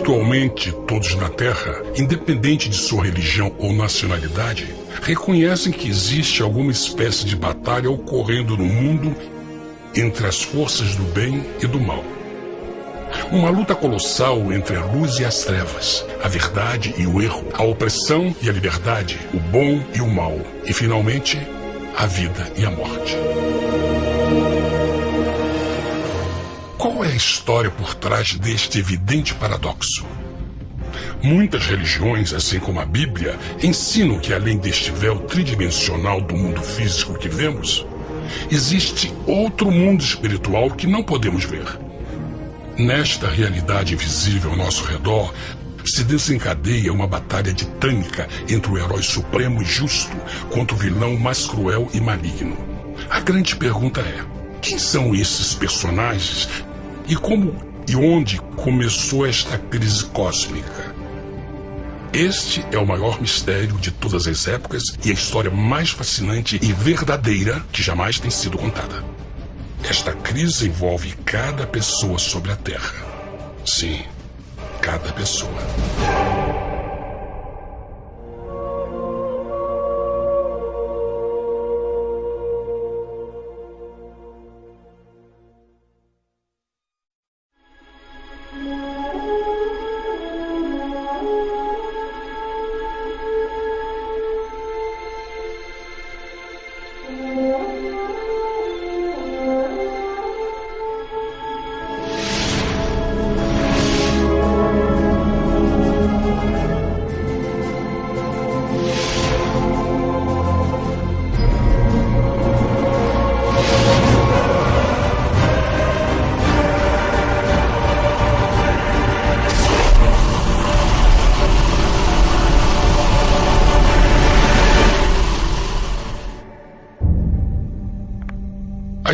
Virtualmente todos na Terra, independente de sua religião ou nacionalidade, reconhecem que existe alguma espécie de batalha ocorrendo no mundo entre as forças do bem e do mal. Uma luta colossal entre a luz e as trevas, a verdade e o erro, a opressão e a liberdade, o bom e o mal, e finalmente, a vida e a morte. Qual é a história por trás deste evidente paradoxo? Muitas religiões, assim como a Bíblia, ensinam que além deste véu tridimensional do mundo físico que vemos, existe outro mundo espiritual que não podemos ver. Nesta realidade invisível ao nosso redor, se desencadeia uma batalha titânica entre o herói supremo e justo contra o vilão mais cruel e maligno. A grande pergunta é: quem são esses personagens e como e onde começou esta crise cósmica? Este é o maior mistério de todas as épocas e a história mais fascinante e verdadeira que jamais tem sido contada. Esta crise envolve cada pessoa sobre a Terra. Sim, cada pessoa.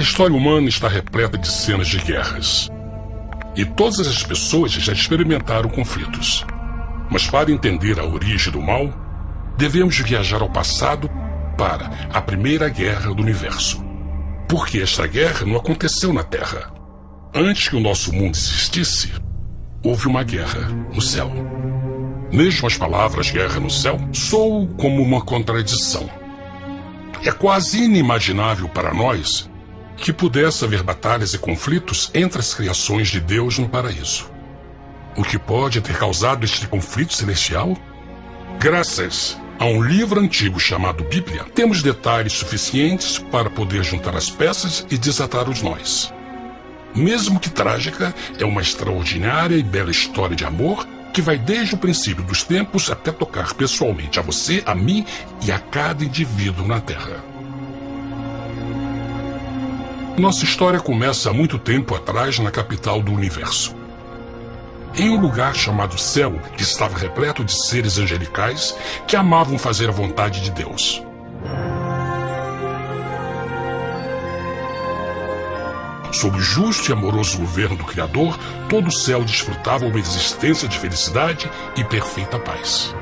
A história humana está repleta de cenas de guerras. E todas as pessoas já experimentaram conflitos. Mas para entender a origem do mal, devemos viajar ao passado para a Primeira Guerra do Universo. Porque esta guerra não aconteceu na Terra. Antes que o nosso mundo existisse, houve uma guerra no céu. Mesmo as palavras guerra no céu soam como uma contradição. É quase inimaginável para nós que pudesse haver batalhas e conflitos entre as criações de Deus no paraíso. O que pode ter causado este conflito celestial? Graças a um livro antigo chamado Bíblia, temos detalhes suficientes para poder juntar as peças e desatar os nós. Mesmo que trágica, é uma extraordinária e bela história de amor que vai desde o princípio dos tempos até tocar pessoalmente a você, a mim e a cada indivíduo na Terra. Nossa história começa há muito tempo atrás na capital do universo. Em um lugar chamado Céu, que estava repleto de seres angelicais que amavam fazer a vontade de Deus. Sob o justo e amoroso governo do Criador, todo o céu desfrutava uma existência de felicidade e perfeita paz.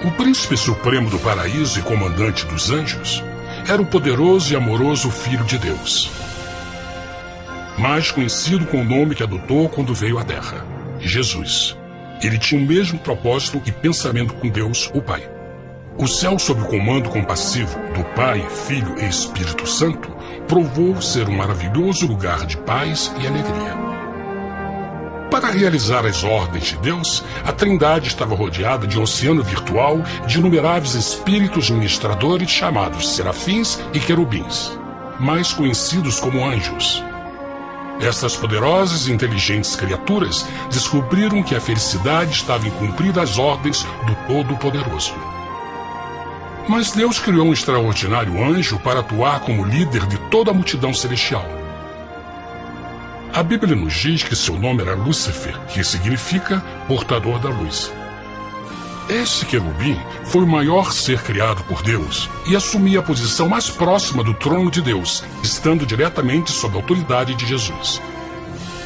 O príncipe supremo do paraíso e comandante dos anjos era o poderoso e amoroso Filho de Deus, mais conhecido com o nome que adotou quando veio à Terra, Jesus. Ele tinha o mesmo propósito e pensamento com Deus, o Pai. O céu, sob o comando compassivo do Pai, Filho e Espírito Santo, provou ser um maravilhoso lugar de paz e alegria. Para realizar as ordens de Deus, a Trindade estava rodeada de um oceano virtual de inumeráveis espíritos ministradores chamados serafins e querubins, mais conhecidos como anjos. Essas poderosas e inteligentes criaturas descobriram que a felicidade estava em cumprir as ordens do Todo-Poderoso. Mas Deus criou um extraordinário anjo para atuar como líder de toda a multidão celestial. A Bíblia nos diz que seu nome era Lúcifer, que significa portador da luz. Esse querubim foi o maior ser criado por Deus e assumia a posição mais próxima do trono de Deus, estando diretamente sob a autoridade de Jesus.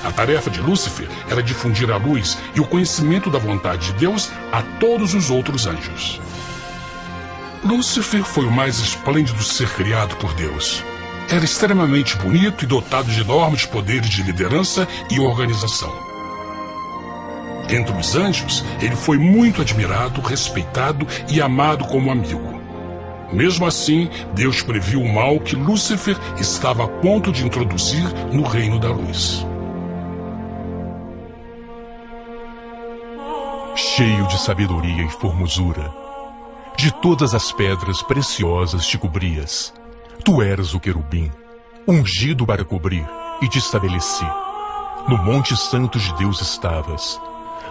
A tarefa de Lúcifer era difundir a luz e o conhecimento da vontade de Deus a todos os outros anjos. Lúcifer foi o mais esplêndido ser criado por Deus. Era extremamente bonito e dotado de enormes poderes de liderança e organização. Entre os anjos, ele foi muito admirado, respeitado e amado como amigo. Mesmo assim, Deus previu o mal que Lúcifer estava a ponto de introduzir no reino da luz. Cheio de sabedoria e formosura, de todas as pedras preciosas te cobrias. Tu eras o querubim, ungido para cobrir, e te estabeleci. No monte santo de Deus estavas,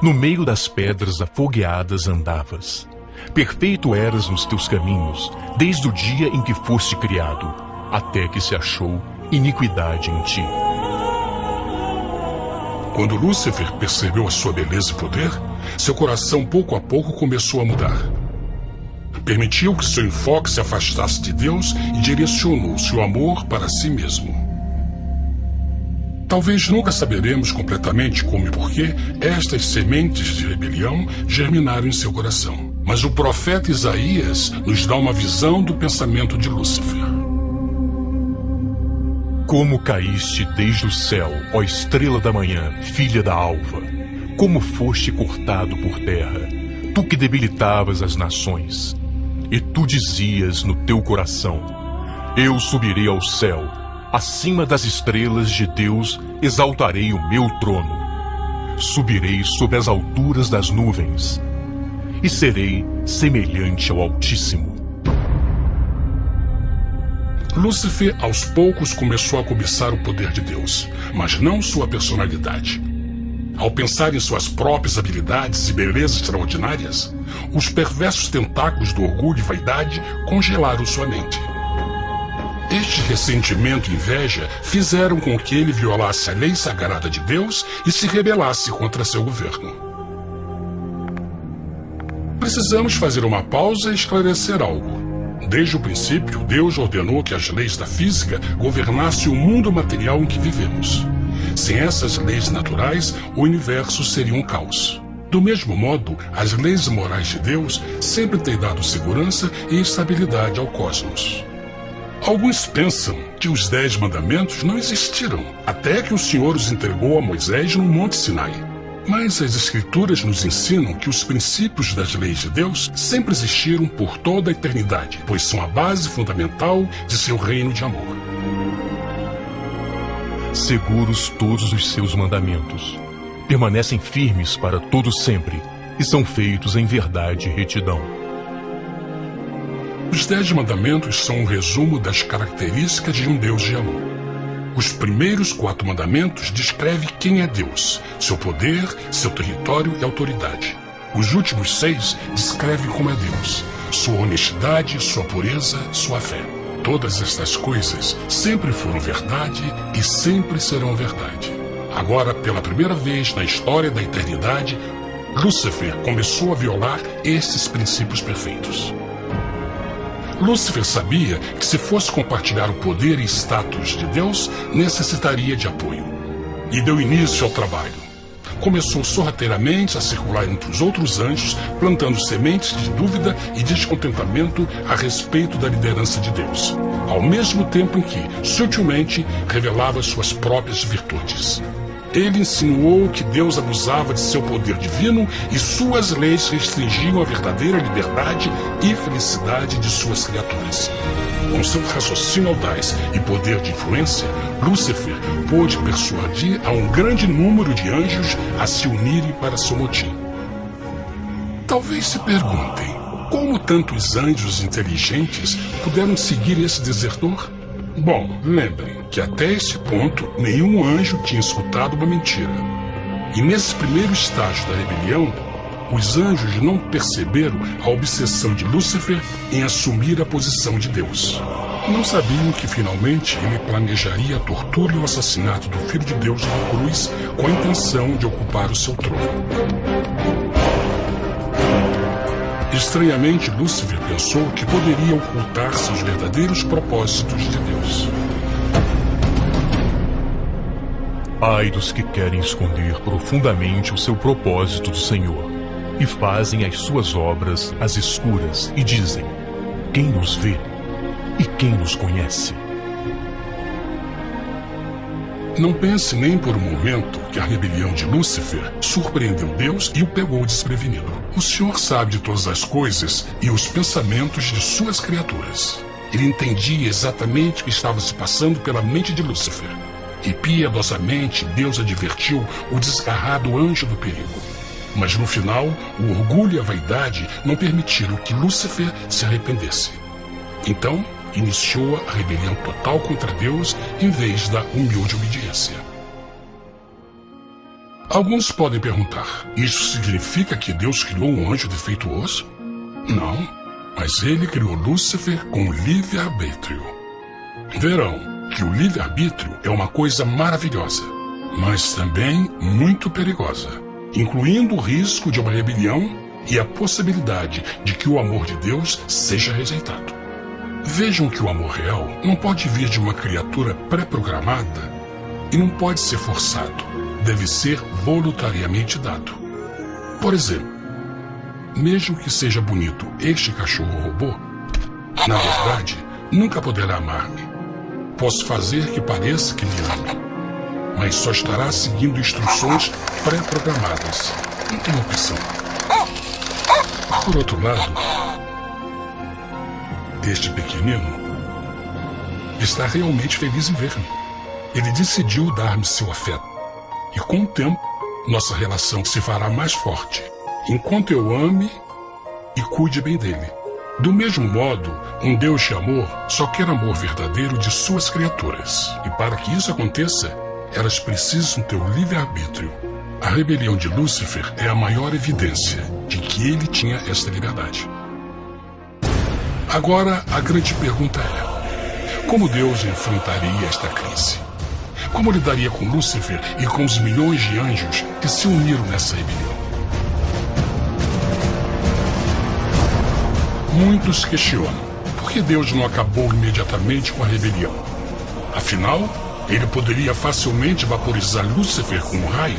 no meio das pedras afogueadas andavas. Perfeito eras nos teus caminhos, desde o dia em que foste criado, até que se achou iniquidade em ti. Quando Lúcifer percebeu a sua beleza e poder, seu coração pouco a pouco começou a mudar. Permitiu que seu enfoque se afastasse de Deus e direcionou seu amor para si mesmo. Talvez nunca saberemos completamente como e porquê estas sementes de rebelião germinaram em seu coração. Mas o profeta Isaías nos dá uma visão do pensamento de Lúcifer. Como caíste desde o céu, ó estrela da manhã, filha da alva, como foste cortado por terra, tu que debilitavas as nações. E tu dizias no teu coração: eu subirei ao céu, acima das estrelas de Deus exaltarei o meu trono. Subirei sobre as alturas das nuvens, e serei semelhante ao Altíssimo. Lúcifer, aos poucos, começou a cobiçar o poder de Deus, mas não sua personalidade. Ao pensar em suas próprias habilidades e belezas extraordinárias, os perversos tentáculos do orgulho e vaidade congelaram sua mente. Este ressentimento e inveja fizeram com que ele violasse a lei sagrada de Deus e se rebelasse contra seu governo. Precisamos fazer uma pausa e esclarecer algo. Desde o princípio, Deus ordenou que as leis da física governassem o mundo material em que vivemos. Sem essas leis naturais, o universo seria um caos. Do mesmo modo, as leis morais de Deus sempre têm dado segurança e estabilidade ao cosmos. Alguns pensam que os 10 mandamentos não existiram, até que o Senhor os entregou a Moisés no Monte Sinai. Mas as Escrituras nos ensinam que os princípios das leis de Deus sempre existiram por toda a eternidade, pois são a base fundamental de seu reino de amor. Seguros todos os seus mandamentos, permanecem firmes para todo sempre e são feitos em verdade e retidão. Os 10 mandamentos são um resumo das características de um Deus de amor. Os primeiros 4 mandamentos descrevem quem é Deus, seu poder, seu território e autoridade. Os últimos 6 descrevem como é Deus, sua honestidade, sua pureza, sua fé. Todas estas coisas sempre foram verdade e sempre serão verdade. Agora, pela primeira vez na história da eternidade, Lúcifer começou a violar estes princípios perfeitos. Lúcifer sabia que se fosse compartilhar o poder e status de Deus, necessitaria de apoio. E deu início ao trabalho. Começou sorrateiramente a circular entre os outros anjos, plantando sementes de dúvida e descontentamento a respeito da liderança de Deus, ao mesmo tempo em que, sutilmente, revelava suas próprias virtudes. Ele insinuou que Deus abusava de seu poder divino e suas leis restringiam a verdadeira liberdade e felicidade de suas criaturas. Com seu raciocínio audaz e poder de influência, Lúcifer pôde persuadir a um grande número de anjos a se unirem para seu motim. Talvez se perguntem, como tantos anjos inteligentes puderam seguir esse desertor? Bom, lembrem que até esse ponto nenhum anjo tinha escutado uma mentira. E nesse primeiro estágio da rebelião, os anjos não perceberam a obsessão de Lúcifer em assumir a posição de Deus. Não sabiam que finalmente ele planejaria a tortura e o assassinato do Filho de Deus na cruz com a intenção de ocupar o seu trono. Estranhamente, Lúcifer pensou que poderia ocultar seus verdadeiros propósitos de Deus. Ai dos que querem esconder profundamente o seu propósito do Senhor e fazem as suas obras às escuras e dizem: quem nos vê e quem nos conhece? Não pense nem por um momento que a rebelião de Lúcifer surpreendeu Deus e o pegou desprevenido. O Senhor sabe de todas as coisas e os pensamentos de suas criaturas. Ele entendia exatamente o que estava se passando pela mente de Lúcifer. E piedosamente Deus advertiu o desgarrado anjo do perigo. Mas no final, o orgulho e a vaidade não permitiram que Lúcifer se arrependesse. Então, iniciou a rebelião total contra Deus em vez da humilde obediência. Alguns podem perguntar, isso significa que Deus criou um anjo defeituoso? Não, mas ele criou Lúcifer com livre-arbítrio. Verão que o livre-arbítrio é uma coisa maravilhosa, mas também muito perigosa, incluindo o risco de uma rebelião e a possibilidade de que o amor de Deus seja rejeitado. Vejam que o amor real não pode vir de uma criatura pré-programada e não pode ser forçado, deve ser voluntariamente dado. Por exemplo, mesmo que seja bonito este cachorro robô, na verdade, nunca poderá amar-me. Posso fazer que pareça que lhe amo, mas só estará seguindo instruções pré-programadas. Não tem opção. Por outro lado, este pequenino está realmente feliz em ver-me. Ele decidiu dar-me seu afeto. E com o tempo, nossa relação se fará mais forte, enquanto eu ame e cuide bem dele. Do mesmo modo, um Deus de amor só quer amor verdadeiro de suas criaturas. E para que isso aconteça, elas precisam ter o livre-arbítrio. A rebelião de Lúcifer é a maior evidência de que ele tinha esta liberdade. Agora, a grande pergunta é: como Deus enfrentaria esta crise? Como lidaria com Lúcifer e com os milhões de anjos que se uniram nessa rebelião? Muitos questionam por que Deus não acabou imediatamente com a rebelião. Afinal, ele poderia facilmente vaporizar Lúcifer com um raio.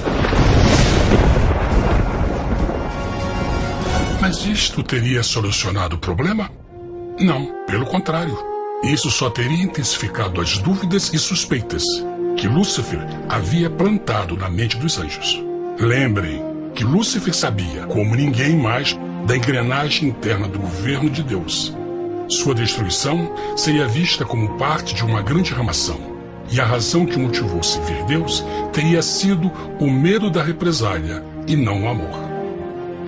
Mas isto teria solucionado o problema? Não, pelo contrário. Isso só teria intensificado as dúvidas e suspeitas que Lúcifer havia plantado na mente dos anjos. Lembrem que Lúcifer sabia, como ninguém mais, da engrenagem interna do governo de Deus. Sua destruição seria vista como parte de uma grande ramação, e a razão que motivou servir Deus teria sido o medo da represália e não o amor.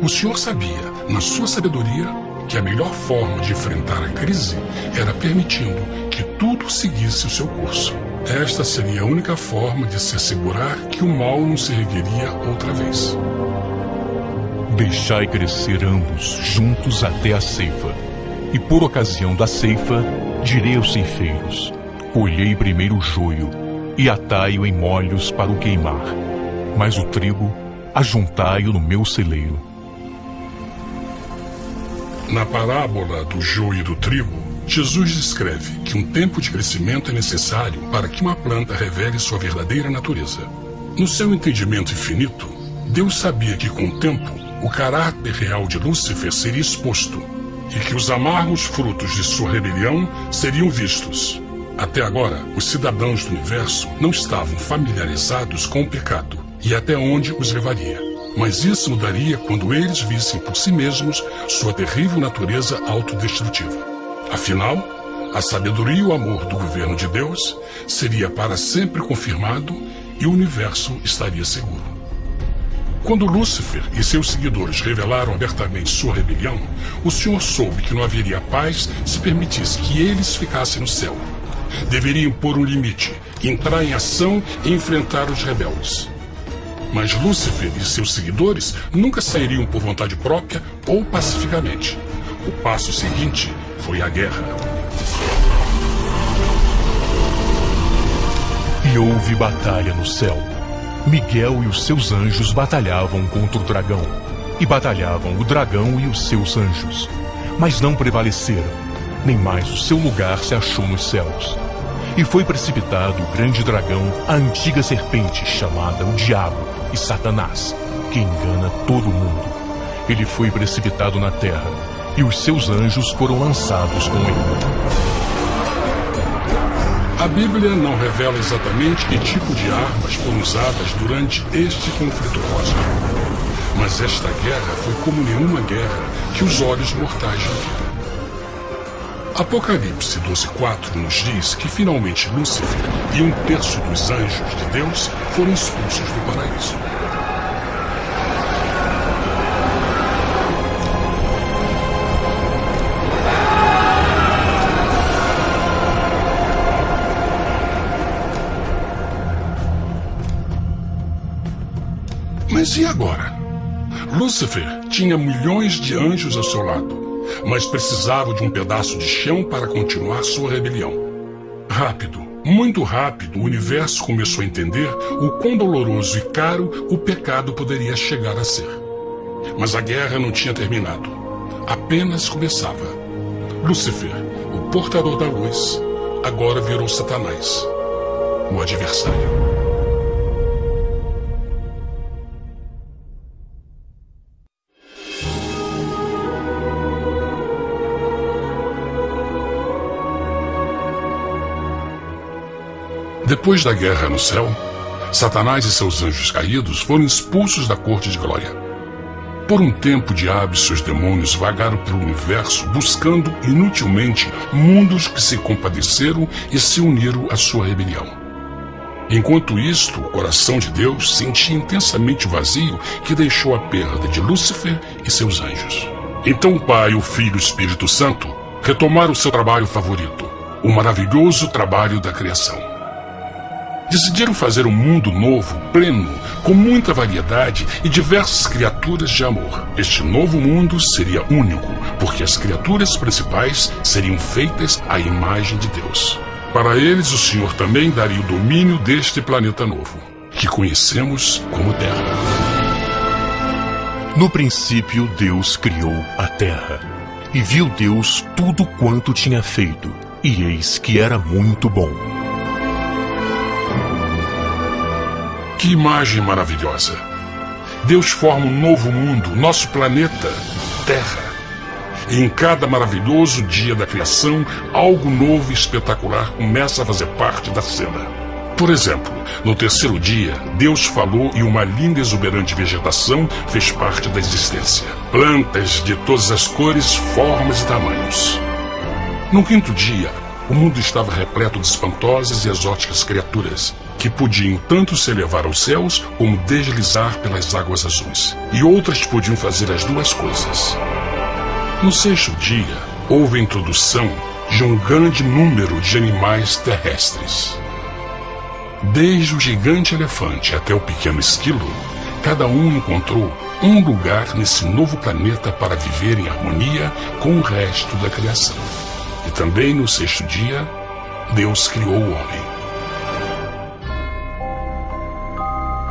O Senhor sabia, na sua sabedoria, que a melhor forma de enfrentar a crise era permitindo que tudo seguisse o seu curso. Esta seria a única forma de se assegurar que o mal não se ergueria outra vez. Deixai crescer ambos juntos até a ceifa, e por ocasião da ceifa direi aos ceifeiros: colhei primeiro o joio e atai-o em molhos para o queimar, mas o trigo ajuntai-o no meu celeiro. Na parábola do joio e do trigo, Jesus descreve que um tempo de crescimento é necessário para que uma planta revele sua verdadeira natureza. No seu entendimento infinito, Deus sabia que com o tempo, o caráter real de Lúcifer seria exposto e que os amargos frutos de sua rebelião seriam vistos. Até agora, os cidadãos do universo não estavam familiarizados com o pecado e até onde os levaria. Mas isso mudaria quando eles vissem por si mesmos sua terrível natureza autodestrutiva. Afinal, a sabedoria e o amor do governo de Deus seria para sempre confirmado e o universo estaria seguro. Quando Lúcifer e seus seguidores revelaram abertamente sua rebelião, o Senhor soube que não haveria paz se permitisse que eles ficassem no céu. Deveriam pôr um limite, entrar em ação e enfrentar os rebeldes. Mas Lúcifer e seus seguidores nunca sairiam por vontade própria ou pacificamente. O passo seguinte foi a guerra. E houve batalha no céu. Miguel e os seus anjos batalhavam contra o dragão. E batalhavam o dragão e os seus anjos. Mas não prevaleceram, nem mais o seu lugar se achou nos céus. E foi precipitado o grande dragão, a antiga serpente chamada o Diabo e Satanás, que engana todo mundo. Ele foi precipitado na terra, e os seus anjos foram lançados com ele. A Bíblia não revela exatamente que tipo de armas foram usadas durante este conflito cósmico. Mas esta guerra foi como nenhuma guerra que os olhos mortais já viram. Apocalipse 12:4 nos diz que finalmente Lúcifer e 1/3 dos anjos de Deus foram expulsos do paraíso. Mas e agora? Lúcifer tinha milhões de anjos ao seu lado, mas precisava de um pedaço de chão para continuar sua rebelião. Rápido, muito rápido, o universo começou a entender o quão doloroso e caro o pecado poderia chegar a ser. Mas a guerra não tinha terminado. Apenas começava. Lúcifer, o portador da luz, agora virou Satanás, o adversário. Depois da guerra no céu, Satanás e seus anjos caídos foram expulsos da corte de glória. Por um tempo, o diabo e seus demônios vagaram pelo universo buscando inutilmente mundos que se compadeceram e se uniram à sua rebelião. Enquanto isto, o coração de Deus sentia intensamente o vazio que deixou a perda de Lúcifer e seus anjos. Então o Pai, o Filho e o Espírito Santo retomaram seu trabalho favorito, o maravilhoso trabalho da criação. Decidiram fazer um mundo novo, pleno, com muita variedade e diversas criaturas de amor. Este novo mundo seria único, porque as criaturas principais seriam feitas à imagem de Deus. Para eles, o Senhor também daria o domínio deste planeta novo, que conhecemos como Terra. No princípio, Deus criou a terra. E viu Deus tudo quanto tinha feito, e eis que era muito bom. Que imagem maravilhosa! Deus forma um novo mundo, nosso planeta, Terra. E em cada maravilhoso dia da criação, algo novo e espetacular começa a fazer parte da cena. Por exemplo, no terceiro dia, Deus falou e uma linda e exuberante vegetação fez parte da existência. Plantas de todas as cores, formas e tamanhos. No quinto dia, o mundo estava repleto de espantosas e exóticas criaturas, que podiam tanto se elevar aos céus como deslizar pelas águas azuis. E outras podiam fazer as duas coisas. No sexto dia, houve a introdução de um grande número de animais terrestres. Desde o gigante elefante até o pequeno esquilo, cada um encontrou um lugar nesse novo planeta para viver em harmonia com o resto da criação. E também no sexto dia, Deus criou o homem.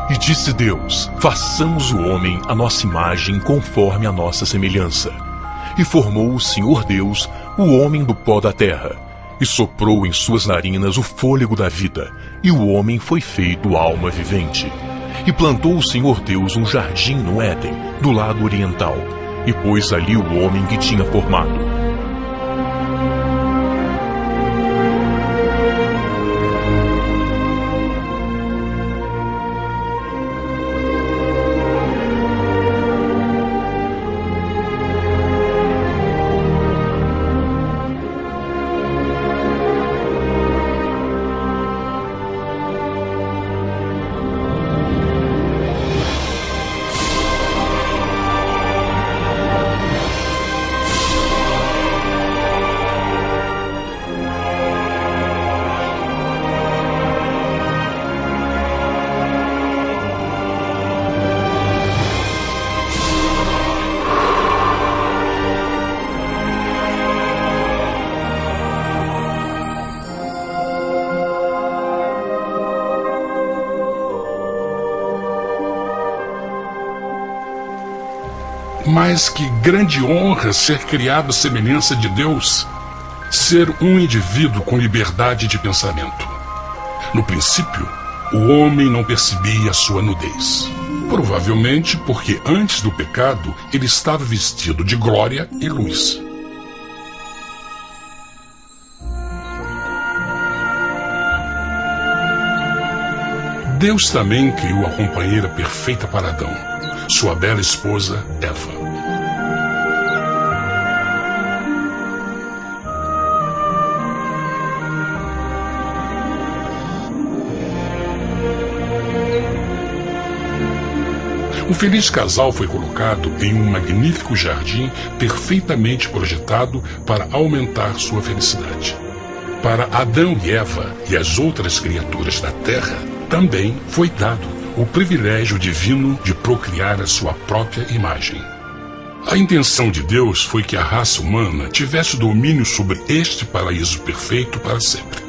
E disse Deus: façamos o homem à nossa imagem conforme a nossa semelhança. E formou o Senhor Deus o homem do pó da terra, e soprou em suas narinas o fôlego da vida, e o homem foi feito alma vivente. E plantou o Senhor Deus um jardim no Éden, do lado oriental, e pôs ali o homem que tinha formado. Mas que grande honra ser criado à semelhança de Deus, ser um indivíduo com liberdade de pensamento. No princípio, o homem não percebia sua nudez. Provavelmente porque antes do pecado ele estava vestido de glória e luz. Deus também criou a companheira perfeita para Adão, sua bela esposa Eva. O feliz casal foi colocado em um magnífico jardim perfeitamente projetado para aumentar sua felicidade. Para Adão e Eva e as outras criaturas da terra, também foi dado o privilégio divino de procriar a sua própria imagem. A intenção de Deus foi que a raça humana tivesse domínio sobre este paraíso perfeito para sempre.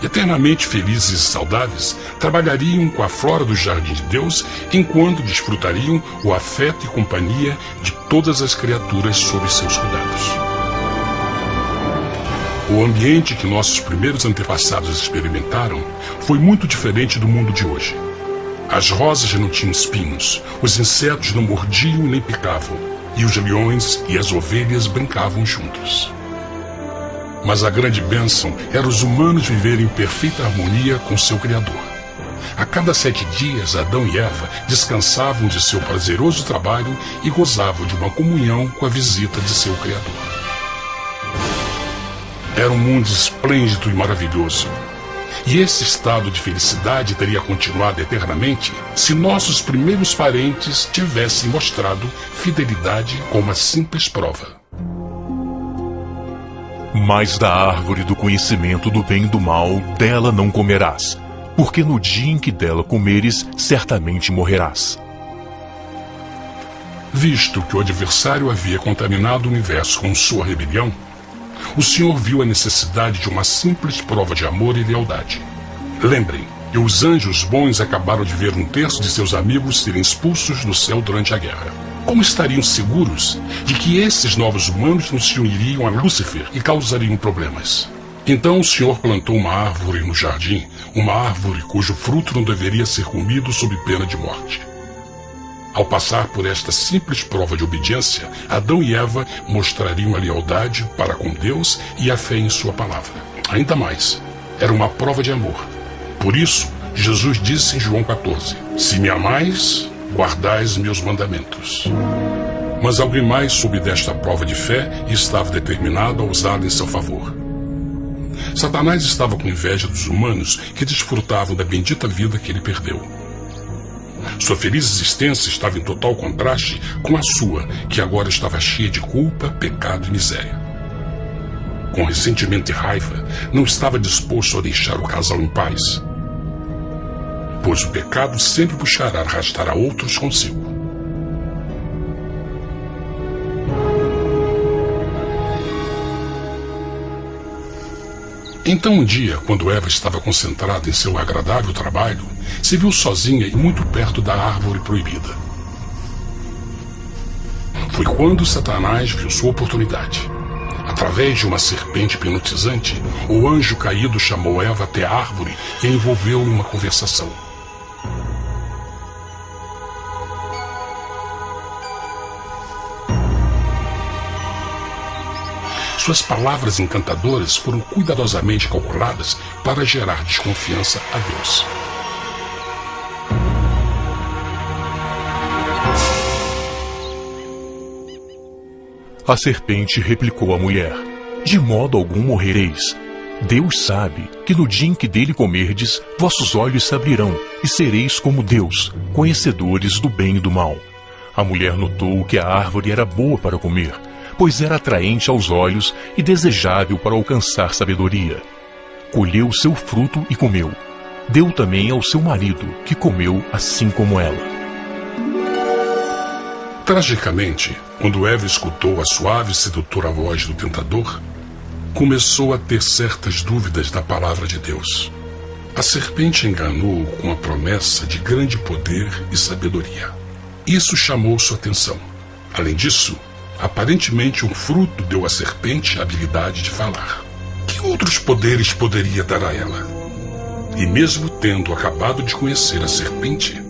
Eternamente felizes e saudáveis, trabalhariam com a flora do jardim de Deus enquanto desfrutariam o afeto e companhia de todas as criaturas sob seus cuidados. O ambiente que nossos primeiros antepassados experimentaram foi muito diferente do mundo de hoje. As rosas já não tinham espinhos, os insetos não mordiam nem picavam, e os leões e as ovelhas brincavam juntos. Mas a grande bênção era os humanos viverem em perfeita harmonia com seu Criador. A cada 7 dias, Adão e Eva descansavam de seu prazeroso trabalho e gozavam de uma comunhão com a visita de seu Criador. Era um mundo esplêndido e maravilhoso. E esse estado de felicidade teria continuado eternamente se nossos primeiros parentes tivessem mostrado fidelidade com uma simples prova. Mas da árvore do conhecimento do bem e do mal, dela não comerás, porque no dia em que dela comeres, certamente morrerás. Visto que o adversário havia contaminado o universo com sua rebelião, o Senhor viu a necessidade de uma simples prova de amor e lealdade. Lembrem que os anjos bons acabaram de ver 1/3 de seus amigos serem expulsos do céu durante a guerra. Como estariam seguros de que esses novos humanos não se uniriam a Lúcifer e causariam problemas? Então o Senhor plantou uma árvore no jardim, uma árvore cujo fruto não deveria ser comido sob pena de morte. Ao passar por esta simples prova de obediência, Adão e Eva mostrariam a lealdade para com Deus e a fé em sua palavra. Ainda mais, era uma prova de amor. Por isso, Jesus disse em João 14, "Se me amais, guardais meus mandamentos." Mas alguém mais soube desta prova de fé e estava determinado a usá-la em seu favor. Satanás estava com inveja dos humanos que desfrutavam da bendita vida que ele perdeu. Sua feliz existência estava em total contraste com a sua, que agora estava cheia de culpa, pecado e miséria. Com ressentimento e raiva, não estava disposto a deixar o casal em paz, pois o pecado sempre buscará arrastar a outros consigo. Então um dia, quando Eva estava concentrada em seu agradável trabalho, se viu sozinha e muito perto da árvore proibida. Foi quando Satanás viu sua oportunidade. Através de uma serpente hipnotizante, o anjo caído chamou Eva até a árvore e a envolveu em uma conversação. Suas palavras encantadoras foram cuidadosamente calculadas para gerar desconfiança a Deus. A serpente replicou à mulher: "De modo algum morrereis. Deus sabe que no dia em que dele comerdes, vossos olhos se abrirão, e sereis como Deus, conhecedores do bem e do mal." A mulher notou que a árvore era boa para comer, pois era atraente aos olhos e desejável para alcançar sabedoria. Colheu seu fruto e comeu. Deu também ao seu marido, que comeu assim como ela. Tragicamente, quando Eva escutou a suave e sedutora voz do tentador, começou a ter certas dúvidas da palavra de Deus. A serpente enganou com a promessa de grande poder e sabedoria. Isso chamou sua atenção. Além disso, aparentemente um fruto deu à serpente a habilidade de falar. Que outros poderes poderia dar a ela? E mesmo tendo acabado de conhecer a serpente,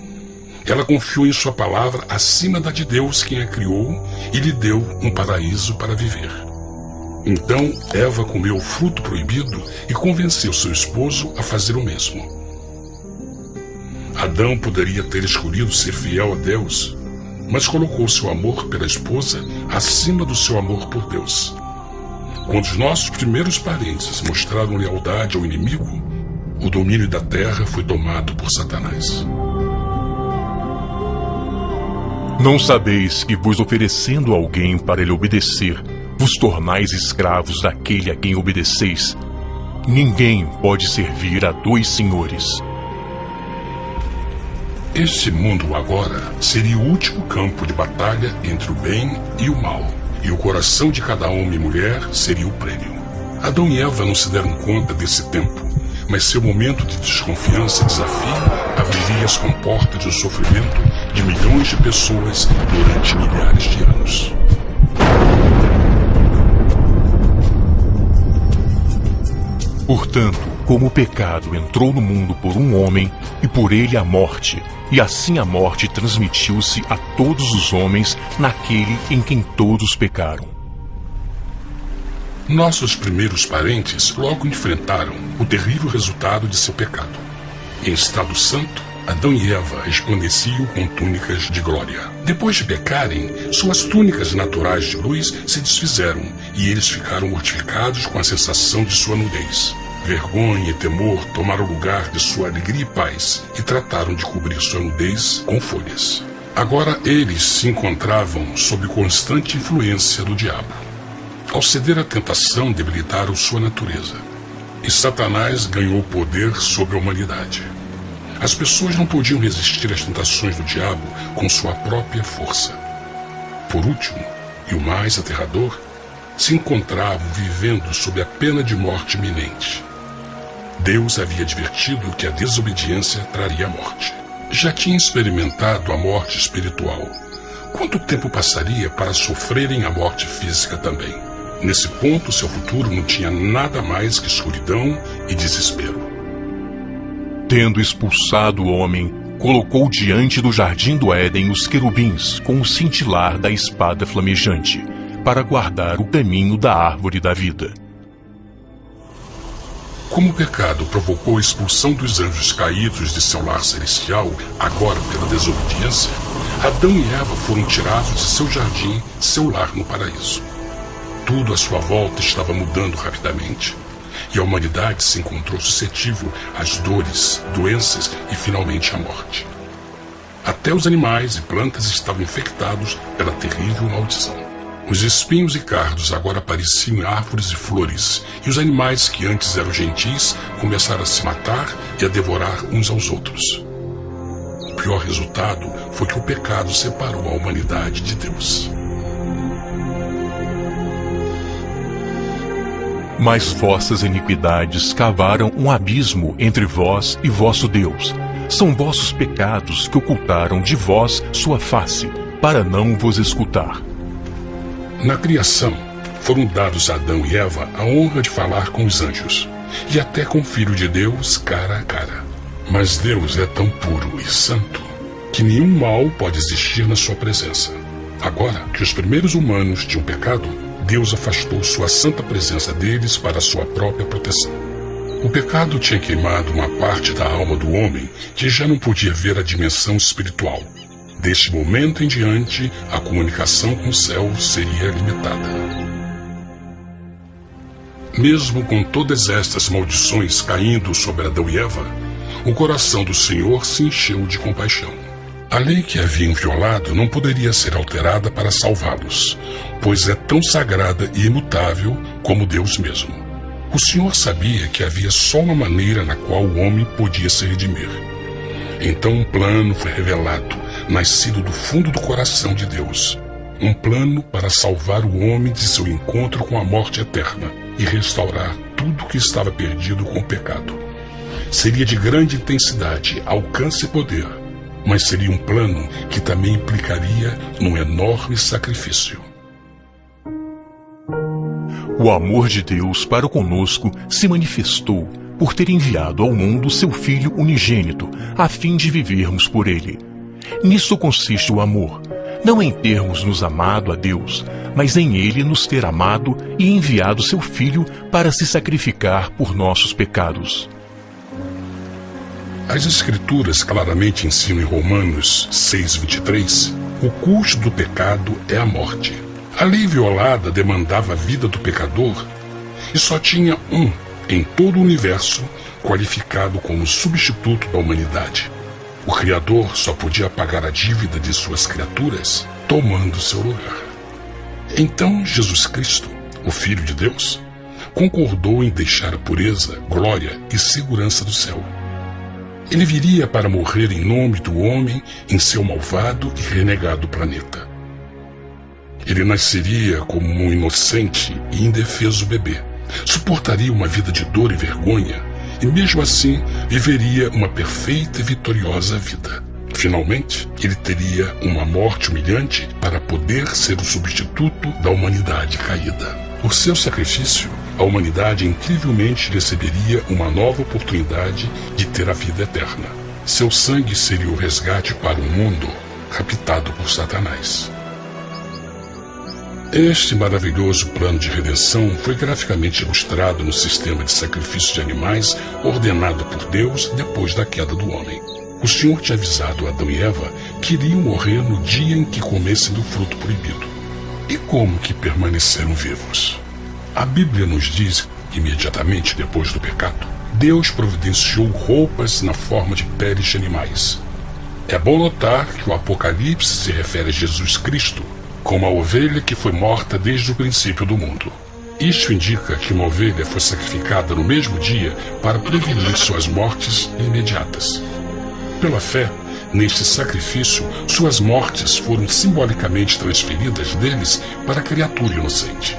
ela confiou em sua palavra acima da de Deus, quem a criou, e lhe deu um paraíso para viver. Então Eva comeu o fruto proibido e convenceu seu esposo a fazer o mesmo. Adão poderia ter escolhido ser fiel a Deus, mas colocou seu amor pela esposa acima do seu amor por Deus. Quando os nossos primeiros parentes mostraram lealdade ao inimigo, o domínio da terra foi tomado por Satanás. Não sabeis que vos oferecendo alguém para ele obedecer, vos tornais escravos daquele a quem obedeceis? Ninguém pode servir a dois senhores. Este mundo agora seria o último campo de batalha entre o bem e o mal, e o coração de cada homem e mulher seria o prêmio. Adão e Eva não se deram conta desse tempo, mas seu momento de desconfiança e desafio abriria as comportas do sofrimento de milhões de pessoas durante milhares de anos. Portanto, como o pecado entrou no mundo por um homem, e por ele a morte, e assim a morte transmitiu-se a todos os homens naquele em quem todos pecaram. Nossos primeiros parentes logo enfrentaram o terrível resultado de seu pecado. Em estado santo, Adão e Eva resplandeciam com túnicas de glória. Depois de pecarem, suas túnicas naturais de luz se desfizeram e eles ficaram mortificados com a sensação de sua nudez. Vergonha e temor tomaram o lugar de sua alegria e paz e trataram de cobrir sua nudez com folhas. Agora eles se encontravam sob constante influência do diabo. Ao ceder à tentação, debilitaram sua natureza. E Satanás ganhou poder sobre a humanidade. As pessoas não podiam resistir às tentações do diabo com sua própria força. Por último, e o mais aterrador, se encontravam vivendo sob a pena de morte iminente. Deus havia advertido que a desobediência traria a morte. Já tinha experimentado a morte espiritual. Quanto tempo passaria para sofrerem a morte física também? Nesse ponto, seu futuro não tinha nada mais que escuridão e desespero. Tendo expulsado o homem, colocou diante do jardim do Éden os querubins com o cintilar da espada flamejante, para guardar o caminho da árvore da vida. Como o pecado provocou a expulsão dos anjos caídos de seu lar celestial, agora pela desobediência, Adão e Eva foram tirados de seu jardim, seu lar no paraíso. Tudo à sua volta estava mudando rapidamente, e a humanidade se encontrou suscetível às dores, doenças e finalmente à morte. Até os animais e plantas estavam infectados pela terrível maldição. Os espinhos e cardos agora pareciam árvores e flores, e os animais que antes eram gentis começaram a se matar e a devorar uns aos outros. O pior resultado foi que o pecado separou a humanidade de Deus. Mas vossas iniquidades cavaram um abismo entre vós e vosso Deus. São vossos pecados que ocultaram de vós sua face, para não vos escutar. Na criação, foram dados a Adão e Eva a honra de falar com os anjos, e até com o Filho de Deus cara a cara. Mas Deus é tão puro e santo que nenhum mal pode existir na sua presença. Agora que os primeiros humanos tinham pecado, Deus afastou sua santa presença deles para sua própria proteção. O pecado tinha queimado uma parte da alma do homem que já não podia ver a dimensão espiritual. Deste momento em diante, a comunicação com o céu seria limitada. Mesmo com todas estas maldições caindo sobre Adão e Eva, o coração do Senhor se encheu de compaixão. A lei que haviam violado não poderia ser alterada para salvá-los, pois é tão sagrada e imutável como Deus mesmo. O Senhor sabia que havia só uma maneira na qual o homem podia se redimir. Então um plano foi revelado, nascido do fundo do coração de Deus. Um plano para salvar o homem de seu encontro com a morte eterna e restaurar tudo que estava perdido com o pecado. Seria de grande intensidade, alcance e poder, mas seria um plano que também implicaria num enorme sacrifício. O amor de Deus para conosco se manifestou por ter enviado ao mundo seu Filho unigênito, a fim de vivermos por ele. Nisso consiste o amor, não em termos nos amado a Deus, mas em ele nos ter amado e enviado seu Filho para se sacrificar por nossos pecados. As Escrituras claramente ensinam em Romanos 6:23, o custo do pecado é a morte. A lei violada demandava a vida do pecador e só tinha um em todo o universo qualificado como substituto da humanidade. O Criador só podia pagar a dívida de suas criaturas tomando seu lugar. Então Jesus Cristo, o Filho de Deus, concordou em deixar a pureza, glória e segurança do céu. Ele viria para morrer em nome do homem em seu malvado e renegado planeta. Ele nasceria como um inocente e indefeso bebê, suportaria uma vida de dor e vergonha e mesmo assim viveria uma perfeita e vitoriosa vida. Finalmente, ele teria uma morte humilhante para poder ser o substituto da humanidade caída. Por seu sacrifício, a humanidade incrivelmente receberia uma nova oportunidade de ter a vida eterna. Seu sangue seria o resgate para um mundo captado por Satanás. Este maravilhoso plano de redenção foi graficamente ilustrado no sistema de sacrifício de animais ordenado por Deus depois da queda do homem. O Senhor tinha avisado Adão e Eva que iriam morrer no dia em que comessem do fruto proibido. E como que permaneceram vivos? A Bíblia nos diz que imediatamente depois do pecado, Deus providenciou roupas na forma de peles de animais. É bom notar que o Apocalipse se refere a Jesus Cristo como a ovelha que foi morta desde o princípio do mundo. Isto indica que uma ovelha foi sacrificada no mesmo dia para prevenir suas mortes imediatas. Pela fé, neste sacrifício, suas mortes foram simbolicamente transferidas deles para a criatura inocente.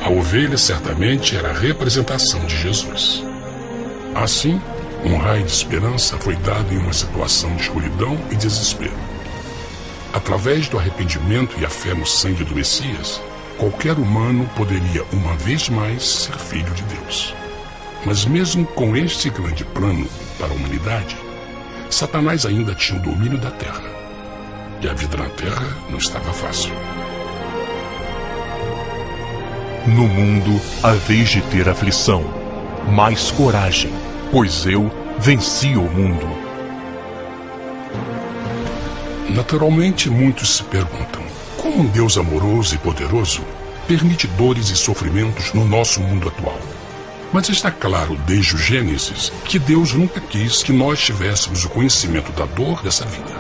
A ovelha certamente era a representação de Jesus. Assim, um raio de esperança foi dado em uma situação de escuridão e desespero. Através do arrependimento e a fé no sangue do Messias, qualquer humano poderia uma vez mais ser filho de Deus. Mas mesmo com este grande plano para a humanidade, Satanás ainda tinha o domínio da terra. E a vida na terra não estava fácil. No mundo haveis de ter aflição, mas coragem, pois eu venci o mundo. Naturalmente, muitos se perguntam, como um Deus amoroso e poderoso permite dores e sofrimentos no nosso mundo atual? Mas está claro desde o Gênesis que Deus nunca quis que nós tivéssemos o conhecimento da dor dessa vida.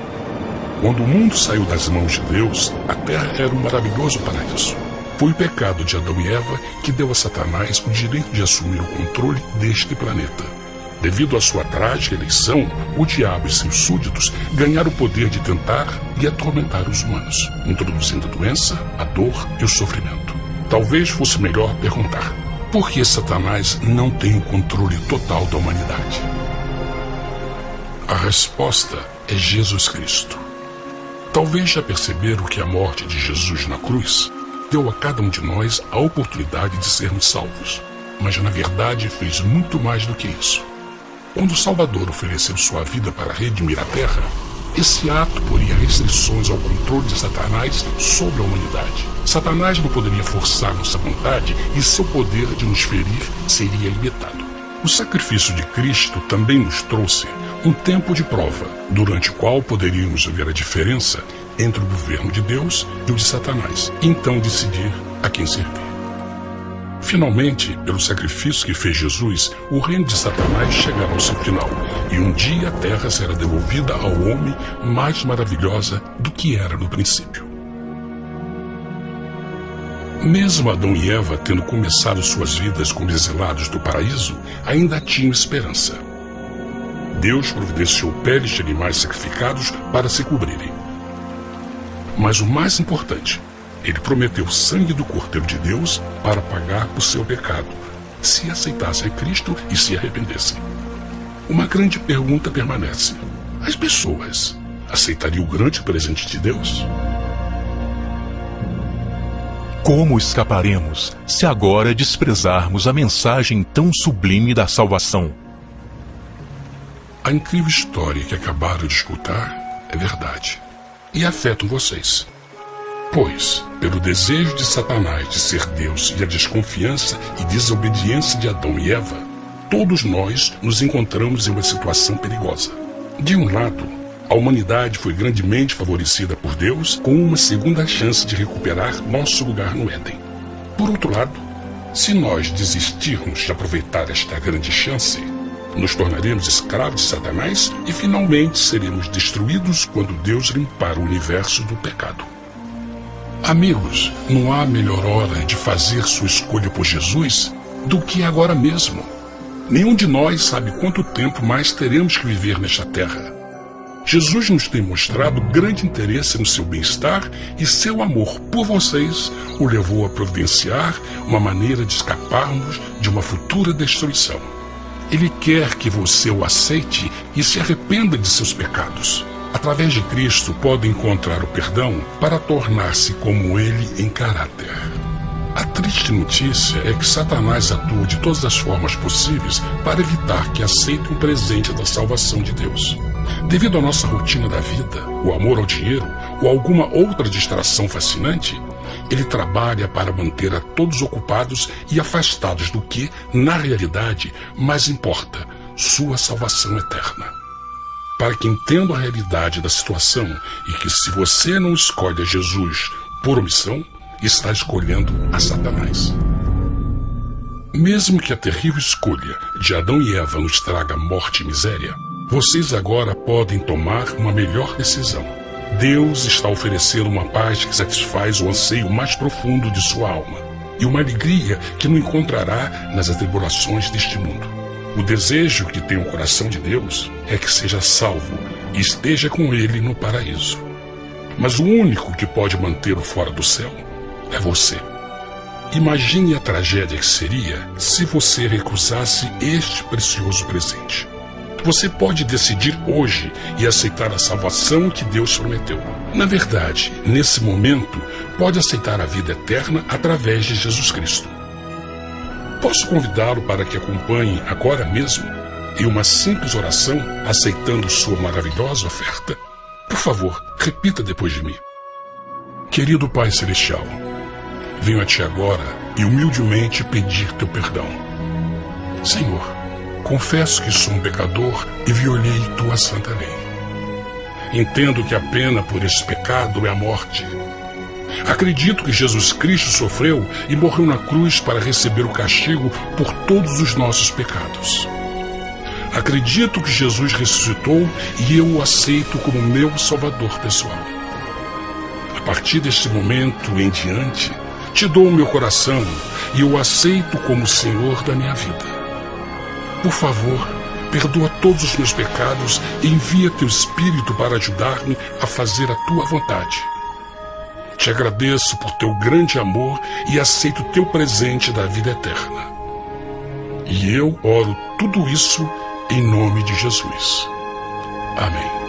Quando o mundo saiu das mãos de Deus, a terra era um maravilhoso paraíso. Foi o pecado de Adão e Eva que deu a Satanás o direito de assumir o controle deste planeta. Devido à sua trágica eleição, o diabo e seus súditos ganharam o poder de tentar e atormentar os humanos, introduzindo a doença, a dor e o sofrimento. Talvez fosse melhor perguntar: por que Satanás não tem o controle total da humanidade? A resposta é Jesus Cristo. Talvez já perceberam que a morte de Jesus na cruz deu a cada um de nós a oportunidade de sermos salvos, mas na verdade fez muito mais do que isso. Quando o Salvador ofereceu sua vida para redimir a terra, esse ato poria restrições ao controle de Satanás sobre a humanidade. Satanás não poderia forçar nossa vontade e seu poder de nos ferir seria limitado. O sacrifício de Cristo também nos trouxe um tempo de prova, durante o qual poderíamos ver a diferença entre o governo de Deus e o de Satanás, e então decidir a quem servir. Finalmente, pelo sacrifício que fez Jesus, o reino de Satanás chegará ao seu final, e um dia a terra será devolvida ao homem mais maravilhosa do que era no princípio. Mesmo Adão e Eva tendo começado suas vidas como exilados do paraíso, ainda tinham esperança. Deus providenciou peles de animais sacrificados para se cobrirem. Mas o mais importante, ele prometeu o sangue do Cordeiro de Deus para pagar por seu pecado, se aceitassem Cristo e se arrependessem. Uma grande pergunta permanece: as pessoas aceitariam o grande presente de Deus? Como escaparemos se agora desprezarmos a mensagem tão sublime da salvação? A incrível história que acabaram de escutar é verdade e afeta vocês. Pois, pelo desejo de Satanás de ser Deus e a desconfiança e desobediência de Adão e Eva, todos nós nos encontramos em uma situação perigosa. De um lado, a humanidade foi grandemente favorecida por Deus com uma segunda chance de recuperar nosso lugar no Éden. Por outro lado, se nós desistirmos de aproveitar esta grande chance, nos tornaremos escravos de Satanás e finalmente seremos destruídos quando Deus limpar o universo do pecado. Amigos, não há melhor hora de fazer sua escolha por Jesus do que agora mesmo. Nenhum de nós sabe quanto tempo mais teremos que viver nesta terra. Jesus nos tem mostrado grande interesse no seu bem-estar e seu amor por vocês o levou a providenciar uma maneira de escaparmos de uma futura destruição. Ele quer que você o aceite e se arrependa de seus pecados. Através de Cristo pode encontrar o perdão para tornar-se como Ele em caráter. A triste notícia é que Satanás atua de todas as formas possíveis para evitar que aceite o presente da salvação de Deus. Devido à nossa rotina da vida, o amor ao dinheiro ou alguma outra distração fascinante, ele trabalha para manter a todos ocupados e afastados do que, na realidade, mais importa, sua salvação eterna. Para que entendam a realidade da situação e que se você não escolhe a Jesus por omissão, está escolhendo a Satanás. Mesmo que a terrível escolha de Adão e Eva nos traga morte e miséria, vocês agora podem tomar uma melhor decisão. Deus está oferecendo uma paz que satisfaz o anseio mais profundo de sua alma e uma alegria que não encontrará nas atribulações deste mundo. O desejo que tem o coração de Deus é que seja salvo e esteja com Ele no paraíso. Mas o único que pode mantê-lo fora do céu é você. Imagine a tragédia que seria se você recusasse este precioso presente. Você pode decidir hoje e aceitar a salvação que Deus prometeu. Na verdade, nesse momento, pode aceitar a vida eterna através de Jesus Cristo. Posso convidá-lo para que acompanhe agora mesmo em uma simples oração, aceitando sua maravilhosa oferta? Por favor, repita depois de mim. Querido Pai Celestial, venho a Ti agora e humildemente pedir Teu perdão. Senhor, confesso que sou um pecador e violei Tua santa lei. Entendo que a pena por esse pecado é a morte. Acredito que Jesus Cristo sofreu e morreu na cruz para receber o castigo por todos os nossos pecados. Acredito que Jesus ressuscitou e eu o aceito como meu Salvador pessoal. A partir deste momento em diante, Te dou o meu coração e o aceito como Senhor da minha vida. Por favor, perdoa todos os meus pecados e envia Teu Espírito para ajudar-me a fazer a Tua vontade. Te agradeço por Teu grande amor e aceito Teu presente da vida eterna. E eu oro tudo isso em nome de Jesus. Amém.